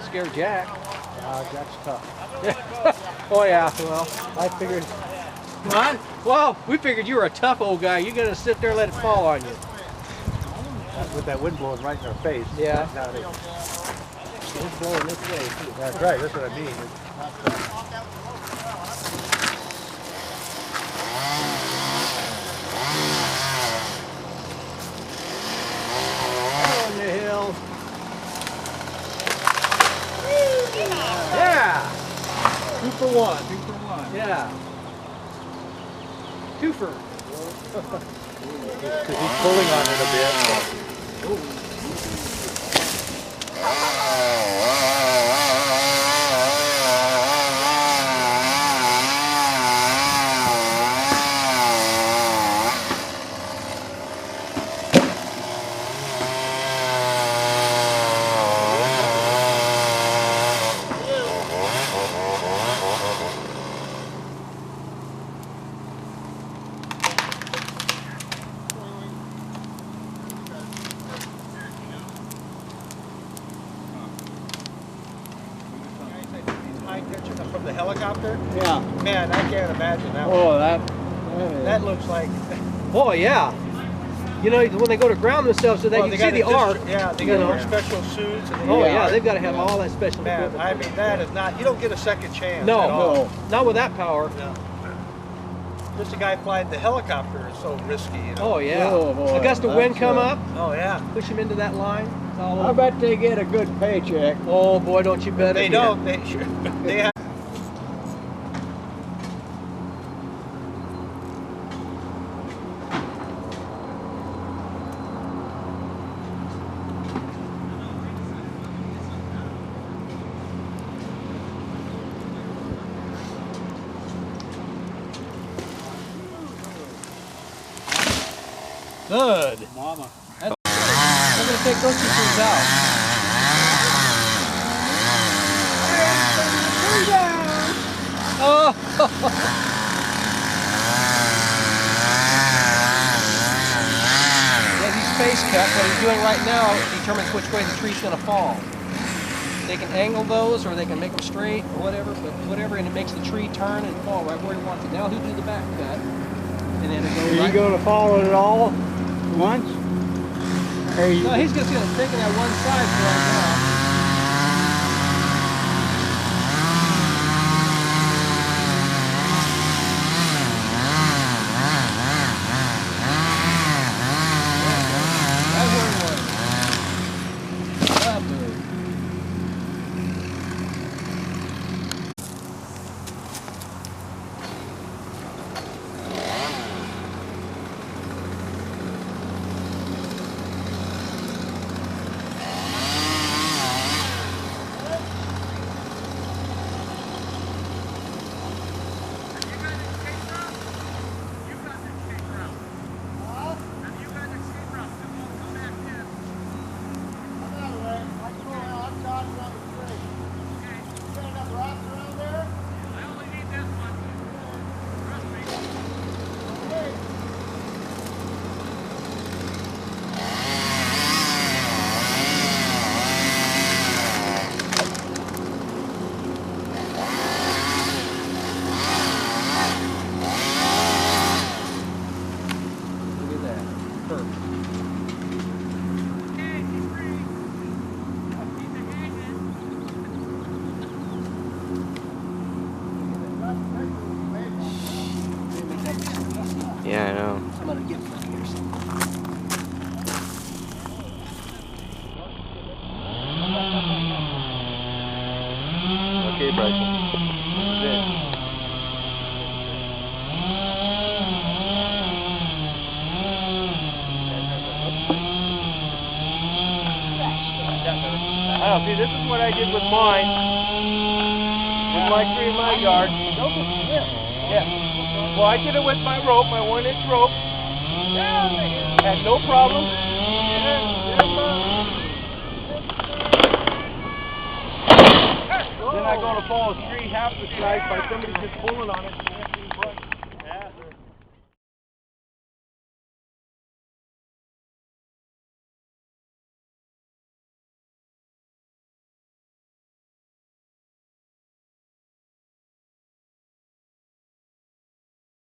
scare Jack. Jack's tough. Oh yeah, well. I figured. What? Well, we figured you were a tough old guy. You're gonna sit there and let it fall on you. With that wind blowing right in our face. Yeah. That's how it is. It's blowing this way too. That's right, that's what I mean. On the hill. Yeah. 2 for 1. 2 for 1. Yeah. 2 for. Because he's pulling on it a bit. So. Picture from the helicopter. Yeah. Man, I can't imagine that. Oh, That looks like. Oh yeah. You know when they go to ground themselves, so they can see the arc. Yeah, they got their special suits. And Oh yeah, they've got to have all that special man, equipment. I mean, that is not. You don't get a second chance. No, at all. no, not with that power. No. Just a guy flying the helicopter is so risky. You know? Oh yeah. Oh, boy, A gust of wind come up, Oh yeah. push him into that line. It's all I over. bet they get a good paycheck. Oh boy, don't you bet They it. don't. They sure. They have. Good. Mama. I'm gonna take those 2 trees out. Oh. Yeah, he's face cut. What he's doing right now determines which way the tree's gonna fall. They can angle those, or they can make them straight, or whatever. But whatever, and it makes the tree turn and fall right where he wants it. Now he'll do the back cut, and then it goes. Are you right. going to follow it all once? Or you No, he's just gonna take it at one side for right now. Yeah, I know. I'm gonna get from here. Okay, Bryson. I don't see. This is what I did with mine. With my tree in my yard. Yeah. Well, I did it with my rope, my 1-inch rope. Had no problem. Then I go to fall a tree half the size by somebody just pulling on it.